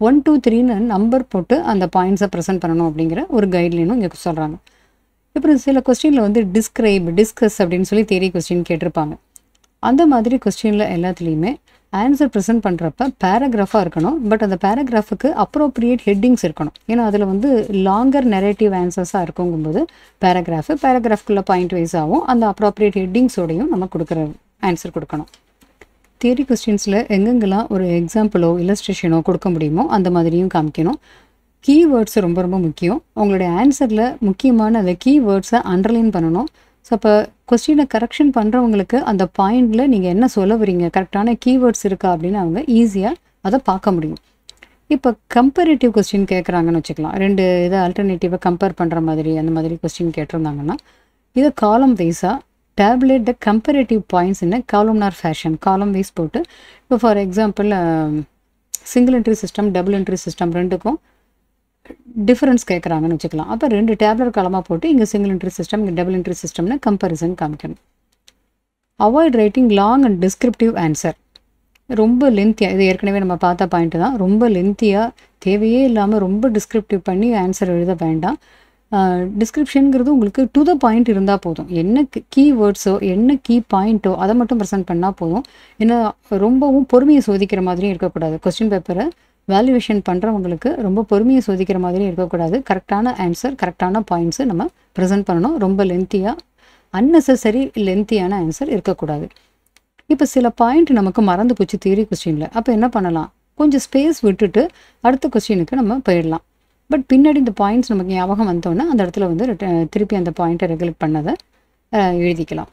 1 2 3ன்னு நம்பர் போட்டு அந்த பாயிண்ட்ஸை ப்ரெசென்ட் பண்ணணும் அப்படிங்கிற ஒரு கைட்லைனும் இங்கே சொல்கிறாங்க. இப்போ சில கொஸ்டினில் வந்து டிஸ்கஸ் அப்படின்னு சொல்லி தியரி கொஸ்டின் கேட்டிருப்பாங்க. அந்த மாதிரி கொஸ்டினில் எல்லாத்துலேயுமே ஆன்சர் ப்ரெசென்ட் பண்ணுறப்ப பேராகிராஃபாக இருக்கணும். பட் அந்த பேராகிராஃபுக்கு அப்ரோப்ரியேட் ஹெட்டிங்ஸ் இருக்கணும். ஏன்னா அதில் வந்து லாங்கர் நெரேட்டிவ் ஆன்சர்ஸாக இருக்குங்கும்போது பேராகிராஃப்குள்ளே பாயிண்ட் வைஸாகவும் அந்த அப்ரோப்ரியேட் ஹெட்டிங்ஸோடையும் நம்ம கொடுக்குற ஆன்சர் கொடுக்கணும். தியரி கொஸ்டின்ஸில் எங்கெங்கெல்லாம் ஒரு எக்ஸாம்பிளோ இல்லஸ்ட்ரேஷனோ கொடுக்க முடியுமோ அந்த மாதிரியும் காமிக்கணும். கீவேர்ட்ஸ் ரொம்ப ரொம்ப முக்கியம். உங்களுடைய ஆன்சரில் முக்கியமான அந்த கீவேர்ட்ஸை அண்டர்லைன் பண்ணணும். ஸோ அப்போ கொஸ்டினை கரெக்ஷன் பண்ணுறவங்களுக்கு அந்த பாயிண்டில் நீங்கள் என்ன சொல்ல வரீங்க, கரெக்டான கீவேர்ட்ஸ் இருக்கா அப்படின்னு அவங்க ஈஸியாக அதை பார்க்க முடியும். இப்போ கம்பேரிட்டிவ் கொஸ்டின் கேட்குறாங்கன்னு வச்சுக்கலாம். 2 இதை ஆல்டர்னேட்டிவாக கம்பேர் பண்ணுற மாதிரி அந்த மாதிரி கொஸ்டின் கேட்டிருந்தாங்கன்னா இதை காலம் வைஸாக tabulate the comparative points in columnar fashion column wise போட்டு இப்போ for example single entry system double entry system ரெண்டுக்கும் டிஃபரன்ஸ் கேட்குறாங்கன்னு வச்சுக்கலாம். அப்போ 2 டேப்லெட் காலமாக போட்டு இங்கே சிங்கிள் என்ட்ரி சிஸ்டம் இங்கே டபுள் என்ட்ரி சிஸ்டம்னு கம்பேரிசன் காமிக்கணும். Avoid writing long and descriptive answer. ரொம்ப லென்த்தியாக, இது ஏற்கனவே நம்ம பார்த்த பாயிண்ட்டு தான், ரொம்ப லென்த்தியாக தேவையே இல்லாமல் ரொம்ப டிஸ்கிரிப்டிவ் பண்ணி ஆன்சர் எழுத வேண்டாம். டிஸ்கிரிப்ஷனுங்கிறது உங்களுக்கு டு த பாயிண்ட் இருந்தால் போதும். என்ன கீவேர்ட்ஸோ என்ன கீ பாயிண்ட்டோ அதை மட்டும் ப்ரெசென்ட் பண்ணால் போதும். ஏன்னா ரொம்பவும் பொறுமையை சோதிக்கிற மாதிரியும் இருக்கக்கூடாது. கொஸ்டின் பேப்பரை வேல்யூவேஷன் பண்ணுறவங்களுக்கு ரொம்ப பொறுமையை சோதிக்கிற மாதிரி இருக்கக்கூடாது. கரெக்டான ஆன்சர் கரெக்டான பாயிண்ட்ஸு நம்ம ப்ரெசென்ட் பண்ணணும். ரொம்ப லென்த்தியாக அன்னெசரி லென்த்தியான ஆன்சர் இருக்கக்கூடாது. இப்போ சில பாயிண்ட் நமக்கு மறந்து போச்சு தியரி கொஸ்டினில். அப்போ என்ன பண்ணலாம், கொஞ்சம் ஸ்பேஸ் விட்டுட்டு அடுத்த கொஸ்டினுக்கு நம்ம போயிடலாம். பட் பின்னாடி இந்த பாயிண்ட்ஸ் நமக்கு ஞாபகம் வந்தோன்னா அந்த இடத்துல வந்து திருப்பி அந்த பாயிண்ட்டை ரெகுலேட் பண்ணதை எழுதிக்கலாம்.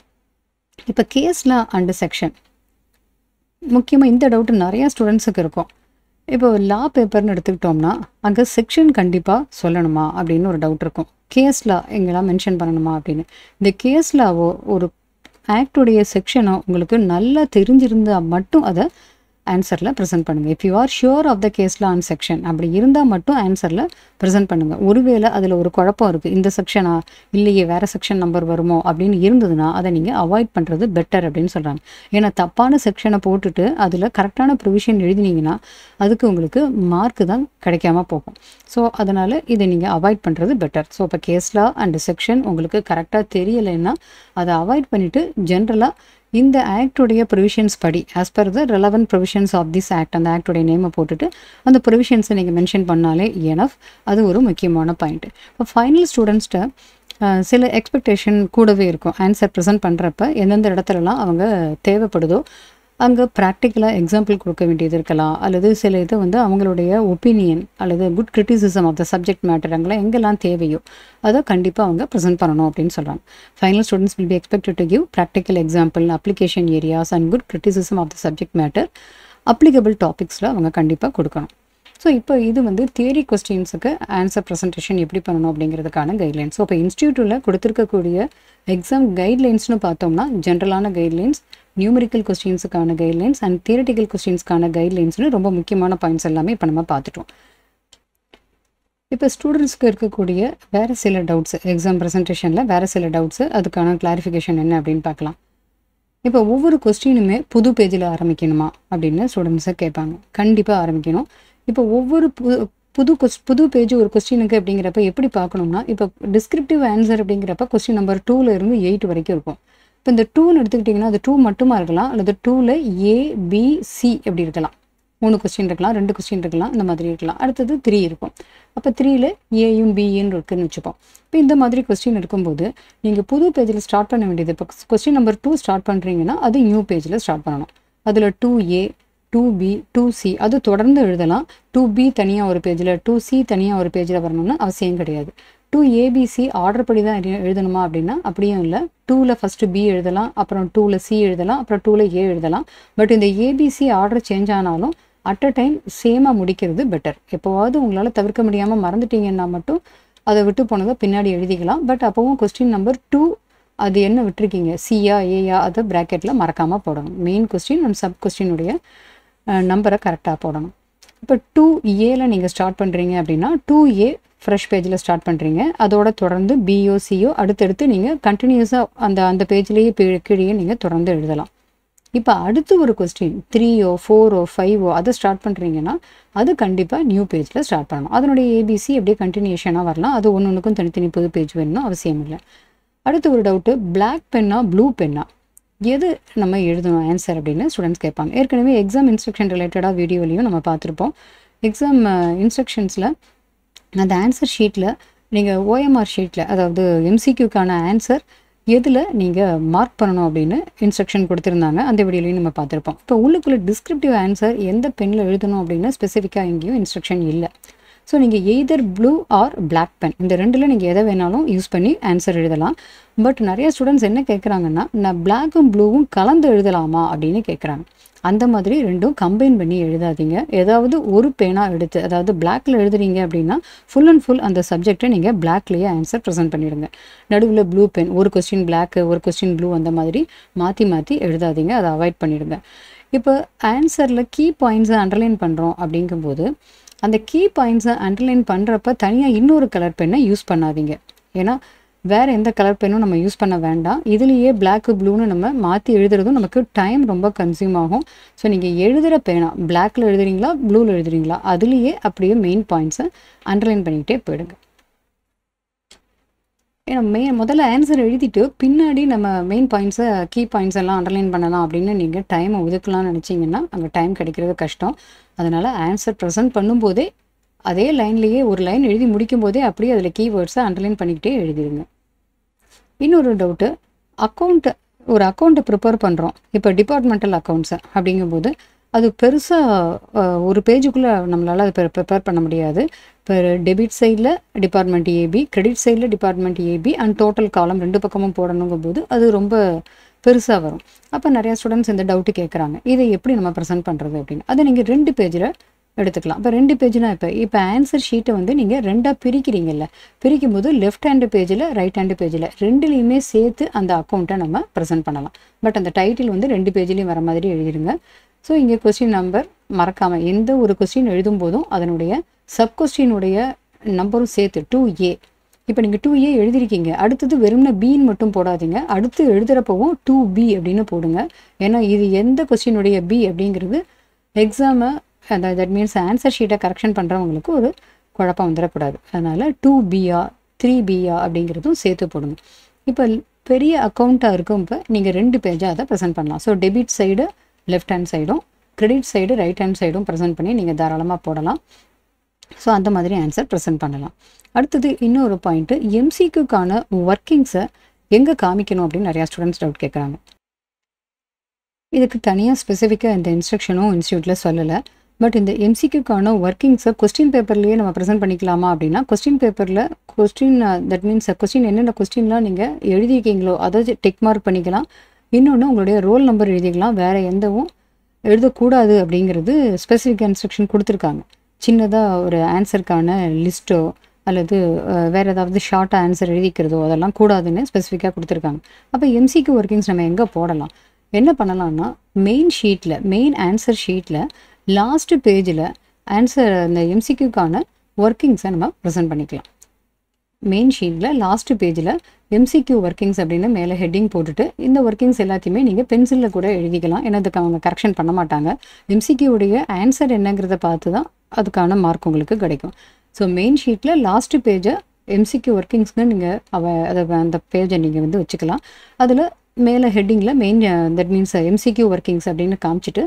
இப்போ கேஸ்லாம் அண்டு செக்ஷன் முக்கியமாக இந்த டவுட்டு நிறையா ஸ்டூடெண்ட்ஸுக்கு இருக்கும். இப்போ லா பேப்பர்னு எடுத்துக்கிட்டோம்னா அங்கே செக்ஷன் கண்டிப்பாக சொல்லணுமா அப்படின்னு ஒரு டவுட் இருக்கும். கேஸ் லா எங்கெல்லாம் மென்ஷன் பண்ணணுமா அப்படின்னு. இந்த கேஸ் லாவோ ஒரு ஆக்டுடைய செக்ஷனோ உங்களுக்கு நல்லா தெரிஞ்சிருந்தால் மட்டும் அதை ஆன்சரில் ப்ரெசென்ட் பண்ணுங்கள். If you are sure of the case law and section அப்படி இருந்தால் மட்டும் ஆன்சரில் ப்ரெசென்ட் பண்ணுங்கள். ஒருவேளை அதில் ஒரு குழப்பம் இருக்குது, இந்த செக்ஷனா இல்லையே வேறு செக்ஷன் நம்பர் வருமோ அப்படின்னு இருந்ததுன்னா அதை நீங்கள் அவாய்ட் பண்ணுறது பெட்டர் அப்படின்னு சொல்கிறாங்க. ஏன்னா தப்பான செக்ஷனை போட்டுட்டு அதில் கரெக்டான ப்ரொவிஷன் எழுதினீங்கன்னா அதுக்கு உங்களுக்கு மார்க்கு தான் கிடைக்காம போகும். ஸோ அதனால் இதை நீங்கள் அவாய்ட் பண்ணுறது பெட்டர். ஸோ இப்போ கேஸ் லா அண்ட் செக்ஷன் உங்களுக்கு கரெக்டாக தெரியலைன்னா அதை அவாய்ட் பண்ணிவிட்டு ஜென்ரலாக இந்த ஆக்டுடைய ப்ரொவிஷன்ஸ் படி as per the relevant provisions of this act அந்த ஆக்டுடைய நேமை போட்டுட்டு அந்த ப்ரொவிஷன்ஸை நீங்கள் மென்ஷன் பண்ணாலே எனஃப். அது ஒரு முக்கியமான பாயிண்ட்டு. இப்போ ஃபைனல் ஸ்டூடெண்ட்ஸ்கிட்ட சில எக்ஸ்பெக்டேஷன் கூடவே இருக்கும். ஆன்சர் ப்ரெசென்ட் பண்ணுறப்ப எந்தெந்த இடத்துலலாம் அவங்க தேவைப்படுதோ அங்கே ப்ராக்டிக்கலாக எக்ஸாம்பிள் கொடுக்க வேண்டியது இருக்கலாம். அல்லது சில இதை வந்து அவங்களுடைய ஒப்பீனியன் அல்லது good criticism of the subject matter அங்கெல்லாம் எங்கெல்லாம் தேவையோ அதை கண்டிப்பாக அவங்க ப்ரெசென்ட் பண்ணணும் அப்படின்னு சொல்கிறாங்க. Final students will be expected to give practical example, application areas and good criticism of the subject matter applicable டாபிக்ஸில் அவங்க கண்டிப்பாக கொடுக்கணும். ஸோ இப்போ இது வந்து தியரி கொஸ்டின்ஸுக்கு ஆன்சர் ப்ரெசன்டேஷன் எப்படி பண்ணணும் அப்படிங்கிறதுக்கான கைட்லைன்ஸ். ஸோ இப்போ இன்ஸ்டியூட்டில் கொடுத்துருக்கக்கூடிய எக்ஸாம் கைட்லைன்ஸ்னு பார்த்தோம்னா ஜென்ரலான கைட்லைன்ஸ், நியூமெரிக்கல் கொஸ்டின்ஸுக்கான கைட்லைன்ஸ் அண்ட் தியரிட்டிக்கல் கொஸ்டின்ஸ்க்கான கைட்லைன்ஸ்னு ரொம்ப முக்கியமான பாயிண்ட்ஸ் எல்லாமே இப்போ நம்ம பார்த்துட்டோம். இப்போ ஸ்டூடெண்ட்ஸ்க்கு இருக்கக்கூடிய வேறு சில டவுட்ஸு, எக்ஸாம் ப்ரெசன்டேஷனில் வேறு சில டவுட்ஸு, அதுக்கான கிளாரிஃபிகேஷன் என்ன அப்படின்னு பார்க்கலாம். இப்போ ஒவ்வொரு கொஸ்டினுமே புது பேஜில் ஆரம்பிக்கணுமா அப்படின்னு ஸ்டூடெண்ட்ஸை கேட்பாங்க. கண்டிப்பாக ஆரம்பிக்கணும். இப்போ ஒவ்வொரு புது பேஜ் ஒரு கொஸ்டினுக்கு அப்படிங்கிறப்ப எப்படி பார்க்கணும்னா, இப்போ டிஸ்கிரிப்டிவ் ஆன்சர் அப்படிங்கிறப்ப கொஸ்டின் நம்பர் 2ல இருந்து 8 வரைக்கும் இருக்கும். இப்போ இந்த 2ன்னு எடுத்துக்கிட்டிங்கன்னா அது 2 மட்டுமா இருக்கலாம், அல்லது 2ல A, B, C எப்படி இருக்கலாம். 3 கொஸ்டின் இருக்கலாம், 2 கொஸ்டின் இருக்கலாம், இந்த மாதிரி இருக்கலாம். அடுத்தது 3 இருக்கும். அப்போ 3ல ஏயும் பின்னு இருக்குன்னு வச்சுப்போம். இப்போ இந்த மாதிரி கொஸ்டின் இருக்கும்போது நீங்கள் புது பேஜில் ஸ்டார்ட் பண்ண வேண்டியது. இப்போ கொஸ்டின் நம்பர் 2 ஸ்டார்ட் பண்ணுறீங்கன்னா அது நியூ பேஜில் ஸ்டார்ட் பண்ணணும். அதில் 2A, 2B, 2C அது தொடர்ந்து எழுதலாம். 2B தனியாக ஒரு பேஜில், 2C தனியாக ஒரு பேஜில் வரணும்னு அவசியம் கிடையாது. 2ABC ஆர்டர் படி தான் எழுதணுமா அப்படின்னா அப்படியும் இல்லை. 2ல ஃபஸ்ட்டு B எழுதலாம், அப்புறம் 2ல C எழுதலாம், அப்புறம் 2ல A எழுதலாம். பட் இந்த ABC ஆர்டர் சேஞ்ச் ஆனாலும் அட் அ டைம் சேமாக முடிக்கிறது பெட்டர். எப்போவாவது உங்களால் தவிர்க்க முடியாமல் மறந்துட்டீங்கன்னா மட்டும் அதை விட்டு போனதை பின்னாடி எழுதிக்கலாம். பட் அப்போவும் கொஸ்டின் நம்பர் 2 அது என்ன விட்டுருக்கீங்க, சியா ஏயா, அதை ப்ராக்கெட்டில் மறக்காமல் போடணும். மெயின் கொஸ்டின் அண்ட் சப் கொஸ்டினுடைய நம்பரை கரெக்டாக போடணும். இப்போ 2Aல நீங்கள் ஸ்டார்ட் பண்ணுறீங்க அப்படின்னா 2A ஃப்ரெஷ் பேஜில் ஸ்டார்ட் பண்ணுறீங்க. அதோட தொடர்ந்து பிஓ சிஓ அடுத்தடுத்து நீங்கள் கண்டினியூஸாக அந்த பேஜ்லேயே கீழே நீங்கள் தொடர்ந்து எழுதலாம். இப்போ அடுத்து ஒரு கொஸ்டின் 3ஓ 4ஓ 5ஓ அதை ஸ்டார்ட் பண்ணுறீங்கன்னா அது கண்டிப்பாக நியூ பேஜில் ஸ்டார்ட் பண்ணணும். அதனுடைய ஏபிசி அப்படியே கண்டினியூஷனாக வரலாம். அது ஒன்றுக்கும் தனித்தனி புது பேஜ் வேணும்னு அவசியம் இல்லை. அடுத்து ஒரு doubt, black Penna blue Penna எது நம்ம எழுதணும் ஆன்சர் அப்படின்னு ஸ்டூடெண்ட்ஸ் கேட்பாங்க. ஏற்கனவே எக்ஸாம் இன்ஸ்ட்ரக்ஷன் ரிலேட்டடாக வீடியோலையும் நம்ம பார்த்துருப்போம். எக்ஸாம் இன்ஸ்ட்ரக்ஷன்ஸில் அந்த ஆன்சர் ஷீட்டில் நீங்கள் ஓஎம்ஆர் ஷீட்டில், அதாவது எம்சிக்யூக்கான ஆன்சர் எதில் நீங்கள் மார்க் பண்ணணும் அப்படின்னு இன்ஸ்ட்ரக்ஷன் கொடுத்துருந்தாங்க. அந்த வீடியோலையும் நம்ம பார்த்துருப்போம். இப்போ உள்ளுக்குள்ளே டிஸ்கிரிப்டிவ் ஆன்சர் எந்த பெனில் எழுதணும் அப்படின்னு ஸ்பெசிஃபிக்காக எங்கேயும் இன்ஸ்ட்ரக்ஷன் இல்லை. ஸோ நீங்கள் either blue or black pen இந்த ரெண்டில் நீங்கள் எதை வேணாலும் யூஸ் பண்ணி ஆன்சர் எழுதலாம். பட் நிறைய ஸ்டூடெண்ட்ஸ் என்ன கேட்குறாங்கன்னா, நான் பிளாக்கும் ப்ளூவும் கலந்து எழுதலாமா அப்படின்னு கேட்குறாங்க. அந்த மாதிரி ரெண்டும் கம்பைன் பண்ணி எழுதாதீங்க. ஏதாவது ஒரு பேனா எடுத்து, அதாவது பிளாக்ல எழுதுறீங்க அப்படின்னா ஃபுல் அண்ட் ஃபுல் அந்த சப்ஜெக்டை நீங்கள் பிளாக்லேயே ஆன்சர் ப்ரெசென்ட் பண்ணிடுங்க. நடுவில் ப்ளூ பென், ஒரு கொஸ்டின் பிளாக்கு ஒரு கொஸ்டின் ப்ளூ, அந்த மாதிரி மாற்றி மாற்றி எழுதாதீங்க. அதை அவாய்ட் பண்ணிடுங்க. இப்போ ஆன்சரில் கீ பாயிண்ட்ஸை அண்டர்லைன் பண்ணுறோம் அப்படிங்கும்போது அந்த கீ பாயிண்ட்ஸை அண்டர்லைன் பண்ணுறப்ப தனியாக இன்னொரு கலர் பெண்ணை யூஸ் பண்ணாதீங்க. ஏன்னா வேறு எந்த கலர் பெண்ணும் நம்ம யூஸ் பண்ண வேண்டாம். இதுலேயே பிளாக்கு ப்ளூன்னு நம்ம மாற்றி எழுதுறதும் நமக்கு டைம் ரொம்ப கன்சியூம் ஆகும். ஸோ நீங்கள் எழுதுகிற பேனா பிளாக்கில் எழுதுறீங்களா ப்ளூவில் எழுதுறீங்களா அதுலேயே அப்படியே மெயின் பாயிண்ட்ஸை அண்டர்லைன் பண்ணிக்கிட்டே போயிடுங்க. ஏன்னா முதல்ல ஆன்சர் எழுதிட்டு பின்னாடி நம்ம மெயின் பாயிண்ட்ஸை கீ பாயிண்ட்ஸ் எல்லாம் அண்டர்லைன் பண்ணலாம் அப்படின்னு நீங்கள் டைமை ஒதுக்கலாம்னு நினச்சிங்கன்னா அங்கே டைம் கிடைக்கிறது கஷ்டம். அதனால் ஆன்சர் ப்ரெசென்ட் பண்ணும்போதே அதே லைன்லேயே ஒரு லைன் எழுதி முடிக்கும் போதே அப்படியே அதில் கீவேர்ட்ஸை அண்டர்லைன் பண்ணிக்கிட்டே எழுதிடுங்க. இன்னொரு டவுட்டு, ஒரு அக்கௌண்ட்டை ப்ரிப்பேர் பண்ணுறோம். இப்போ டிபார்ட்மெண்டல் அக்கௌண்ட்ஸை அப்படிங்கும்போது அது பெருசாக ஒரு பேஜுக்குள்ளே நம்மளால் அதை ப்ரிப்பேர் பண்ண முடியாது. இப்போ டெபிட் சைடில் டிபார்ட்மெண்ட் ஏபி, கிரெடிட் சைடில் டிபார்ட்மெண்ட் ஏபி அண்ட் டோட்டல் காலம் ரெண்டு பக்கமும் போடணுங்கும் போது அது ரொம்ப பெருசாக வரும். அப்போ நிறையா ஸ்டூடெண்ட்ஸ் இந்த டவுட்டு கேட்குறாங்க, இதை எப்படி நம்ம ப்ரெசென்ட் பண்ணுறது அப்படின்னு. அதை நீங்கள் 2 பேஜில் எடுத்துக்கலாம். இப்போ 2 பேஜ்னா இப்போ ஆன்சர் ஷீட்டை வந்து நீங்கள் 2ஆக பிரிக்கிறீங்கல்ல, பிரிக்கும் போது லெஃப்ட் ஹேண்டு பேஜில் ரைட் ஹேண்டு பேஜில் ரெண்டுலேயுமே சேர்த்து அந்த அக்கௌண்ட்டை நம்ம ப்ரெசென்ட் பண்ணலாம். பட் அந்த டைட்டில் வந்து 2 பேஜ்லேயும் வர மாதிரி எழுதிடுங்க. ஸோ இங்கே கொஸ்டின் நம்பர் மறக்காமல் எந்த ஒரு கொஸ்டின் எழுதும் போதும் அதனுடைய சப் கொஸ்டினுடைய நம்பரும் சேர்த்து 2A. இப்போ நீங்கள் 2A எழுதிருக்கீங்க, அடுத்தது வெறும்னா பின்னு மட்டும் போடாதீங்க. அடுத்து எழுதுகிறப்பவும் 2B அப்படின்னு போடுங்க. ஏன்னா இது எந்த கொஸ்டினுடைய B அப்படிங்கிறது எக்ஸாமை தட் மீன்ஸ் ஆன்சர் ஷீட்டை கரெக்ஷன் பண்ணுறவங்களுக்கு ஒரு குழப்பம் வந்துடக்கூடாது. அதனால் 2Bயா 3Bயா அப்படிங்கிறதும் சேர்த்து போடுங்க. இப்போ பெரிய அக்கௌண்ட்டாக இருக்கும், இப்போ நீங்கள் 2 பேஜாக அதை ப்ரெசென்ட் பண்ணலாம். So debit side left hand சைடும் கிரெடிட் சைடு ரைட் ஹேண்ட் சைடும் ப்ரெசென்ட் பண்ணி நீங்கள் தாராளமாக போடலாம். ஸோ அந்த மாதிரி ஆன்சர் ப்ரெசென்ட் பண்ணலாம். அடுத்தது இன்னொரு பாயிண்ட்டு, எம்சிக்யூக்கான ஒர்க்கிங்ஸை எங்கே காமிக்கணும் அப்படின்னு நிறையா ஸ்டூடெண்ட்ஸ் டவுட் கேட்குறாங்க. இதுக்கு தனியாக ஸ்பெசிஃபிக்காக இந்த இன்ஸ்ட்ரக்ஷனும் இன்ஸ்டியூட்டில் சொல்லலை. பட் இந்த எம்சிக்யூக்கான ஒர்க்கிங்ஸை கொஸ்டின் பேப்பர்லேயே நம்ம ப்ரெசென்ட் பண்ணிக்கலாமா அப்படின்னா, கொஸ்டின் பேப்பரில் தட் மீன்ஸ் கொஸ்டின் என்னென்ன கொஸ்டின்லாம் நீங்கள் எழுதியிருக்கீங்களோ அதை டிக் மார்க் பண்ணிக்கலாம். இன்னொன்று உங்களுடைய ரோல் நம்பர் எழுதிக்கலாம். வேறு எந்தவும் எழுதக்கூடாது அப்படிங்கிறது ஸ்பெசிஃபிக் இன்ஸ்ட்ரக்ஷன் கொடுத்துருக்காங்க. சின்னதாக ஒரு ஆன்சருக்கான லிஸ்ட்டோ அல்லது வேறு ஏதாவது ஷார்ட்டாக ஆன்சர் எழுதிக்கிறதோ அதெல்லாம் கூடாதுன்னு ஸ்பெசிஃபிக்காக கொடுத்துருக்காங்க. அப்போ எம்சிக்யூ ஒர்க்கிங்ஸ் நம்ம எங்கே போடலாம், என்ன பண்ணலாம்னா மெயின் ஆன்சர் ஷீட்டில் லாஸ்ட்டு பேஜில் ஆன்சர் அந்த எம்சிக்யூக்கான ஒர்க்கிங்ஸை நம்ம ப்ரெசென்ட் பண்ணிக்கலாம். மெயின் ஷீட்டில் லாஸ்ட் பேஜில் எம்சிக்யூ ஒர்க்கிங்ஸ் அப்படின்னு மேலே ஹெட்டிங் போட்டுட்டு இந்த ஒர்க்கிங்ஸ் எல்லாத்தையுமே நீங்கள் பென்சிலில் கூட எழுதிக்கலாம். ஏன்னா அதுக்கு அவங்க கரெக்ஷன் பண்ண மாட்டாங்க. எம்சிக்யூடைய ஆன்சர் என்னங்கிறத பார்த்து தான் அதுக்கான மார்க் உங்களுக்கு கிடைக்கும். ஸோ மெயின் ஷீட்டில் லாஸ்ட் பேஜை எம்சிக்யூ ஒர்க்கிங்ஸ்னு நீங்கள் அந்த பேஜை நீங்கள் வந்து வச்சுக்கலாம். அதில் மேலே ஹெட்டிங்கில் main that means MCQ workings அப்படின்னு காமிச்சிட்டு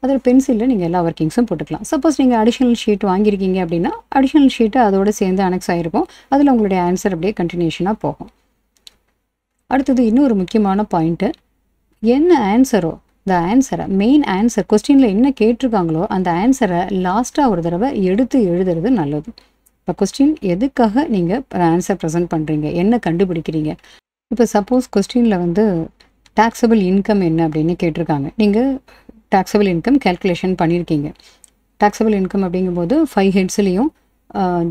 அதில் பென்சிலில் நீங்கள் எல்லா ஒர்க்கிங்ஸும் போட்டுக்கலாம். சப்போஸ் நீங்கள் அடிஷ்னல் ஷீட் வாங்கியிருக்கீங்க அப்படின்னா அடிஷ்னல் ஷீட்டு அதோடு சேர்ந்து அனெக்ஸ் ஆகிருக்கும். அதில் உங்களுடைய ஆன்சர் அப்படியே கண்டினியூஷனாக போகும். அடுத்தது இன்னொரு முக்கியமான பாயிண்ட்டு, என்ன ஆன்சரோ இந்த ஆன்சரை மெயின் ஆன்சர் கொஸ்டினில் என்ன கேட்டிருக்காங்களோ அந்த ஆன்சரை லாஸ்ட்டாக ஒரு தடவை எடுத்து எழுதுறது நல்லது. இப்போ கொஸ்டின் எதுக்காக நீங்கள் ஆன்சர் ப்ரெசென்ட் பண்ணுறீங்க, என்ன கண்டுபிடிக்கிறீங்க. இப்போ சப்போஸ் கொஸ்டினில் வந்து டாக்ஸபிள் இன்கம் என்ன அப்படின்னு கேட்டிருக்காங்க. நீங்கள் டாக்ஸபிள் இன்கம் கேல்குலேஷன் பண்ணியிருக்கீங்க. டாக்ஸபிள் இன்கம் அப்படிங்கும்போது 5 ஹெட்ஸ்லேயும்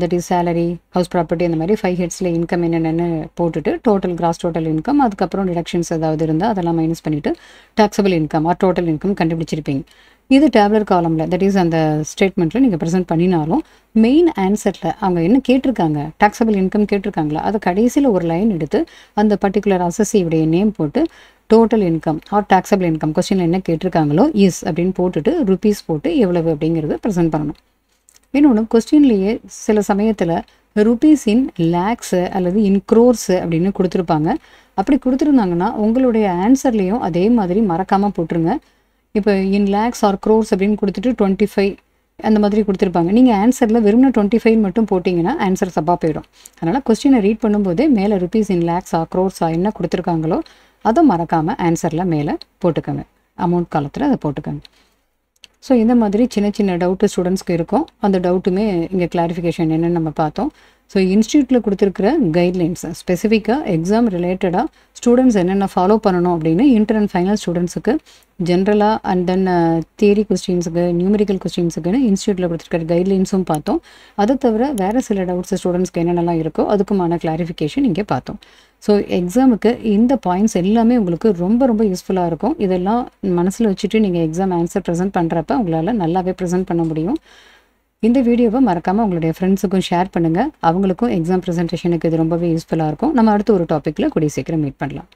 that is salary, house property, அந்த மாதிரி 5 ஹெட்ஸில் இன்கம் என்னென்னு போட்டுட்டு டோட்டல் கிராஸ் டோட்டல் இன்கம், அதுக்கப்புறம் டிடக்ஷன்ஸ் ஏதாவது இருந்தால் அதெல்லாம் மைனஸ் பண்ணிவிட்டு taxable income or total income கண்டுபிடிச்சிருப்பீங்க. இது டேப்லர் காலமில் தட் இஸ் அந்த ஸ்டேட்மெண்ட்டில் நீங்கள் ப்ரெசென்ட் பண்ணினாலும் மெயின் ஆன்சரில் அவங்க என்ன கேட்டிருக்காங்க, டாக்ஸபிள் இன்கம் கேட்டிருக்காங்களா, அதை கடைசியில் ஒரு லைன் எடுத்து அந்த பர்டிகுலர் அசஸியுடைய நேம் போட்டு total income R taxable income கொஸ்டினில் என்ன கேட்டிருக்காங்களோ இஸ் அப்படின்னு போட்டுட்டு ருபீஸ் போட்டு எவ்வளவு அப்படிங்கிறத ப்ரெசென்ட் பண்ணணும். இன்னொன்று, கொஸ்டின்லேயே சில சமயத்தில் ருபீஸ் இன் லேக்ஸு அல்லது இன் க்ரோர்ஸு அப்படின்னு கொடுத்துருப்பாங்க. அப்படி கொடுத்துருந்தாங்கன்னா உங்களுடைய ஆன்சர்லேயும் அதே மாதிரி மறக்காமல் போட்டுருங்க. இப்போ இன் லேக்ஸ் ஆர் க்ரோர்ஸ் அப்படின்னு கொடுத்துட்டு 25 அந்த மாதிரி கொடுத்துருப்பாங்க. நீங்கள் ஆன்சரில் வெறும்னா 25 மட்டும் போட்டிங்கன்னா ஆன்சர் தப்பாக போயிடும். அதனால் கொஸ்டினை ரீட் பண்ணும்போதே மேலே ருபீஸ் இன் லேக்ஸா க்ரோர்ஸா என்ன கொடுத்துருக்காங்களோ அதை மறக்காமல் ஆன்சரில் மேலே போட்டுக்கோங்க. அமௌண்ட் காலத்தில் அதை போட்டுக்கோங்க. ஸோ இந்த மாதிரி சின்ன சின்ன டவுட்டு ஸ்டூடெண்ட்ஸ்க்கு இருக்கும். அந்த டவுட்டுமே இங்கே கிளாரிஃபிகேஷன் என்னென்னு நம்ம பார்த்தோம். ஸோ இன்ஸ்டியூட்டில் கொடுத்துருக்கிற கைட்லைன்ஸ் ஸ்பெசிஃபிக்காக எக்ஸாம் ரிலேட்டடாக ஸ்டூடெண்ட்ஸ் என்னென்ன ஃபாலோ பண்ணணும் அப்படின்னு இன்டர் அண்ட் ஃபைனல் ஸ்டூடெண்ட்ஸுக்கு ஜென்ரலாக அண்ட் தென் தியரி கொஸ்டின்ஸுக்கு நியூமெரிக்கல் கொஸ்டின்ஸுக்குன்னு இன்ஸ்டியூட்டில் கொடுத்துருக்கிற கைட்லைன்ஸும் பார்த்தோம். அதை தவிர வேறு சில டவுட்ஸ் ஸ்டூடெண்ட்ஸ்க்கு என்னென்னலாம் இருக்கோ அதுக்குமான கிளாரிஃபிகேஷன் இங்கே பார்த்தோம். ஸோ எக்ஸாமுக்கு இந்த பாயிண்ட்ஸ் எல்லாமே உங்களுக்கு ரொம்ப ரொம்ப யூஸ்ஃபுல்லாக இருக்கும். இதெல்லாம் மனசில் வச்சுட்டு நீங்கள் எக்ஸாம் ஆன்சர் ப்ரெசென்ட் பண்ணுறப்ப உங்களால் நல்லாவே ப்ரெசென்ட் பண்ண முடியும். இந்த வீடியோவை மறக்காமல் உங்களுடைய ஃப்ரெண்ட்ஸுக்கும் ஷேர் பண்ணுங்கள். அவங்களுக்கும் எக்ஸாம் ப்ரெசென்டேஷனுக்கு இது ரொம்பவே யூஸ்ஃபுல்லாக இருக்கும். நம்ம அடுத்த ஒரு டாப்பிக்கில் கூடிய சீக்கிரம் மீட் பண்ணலாம்.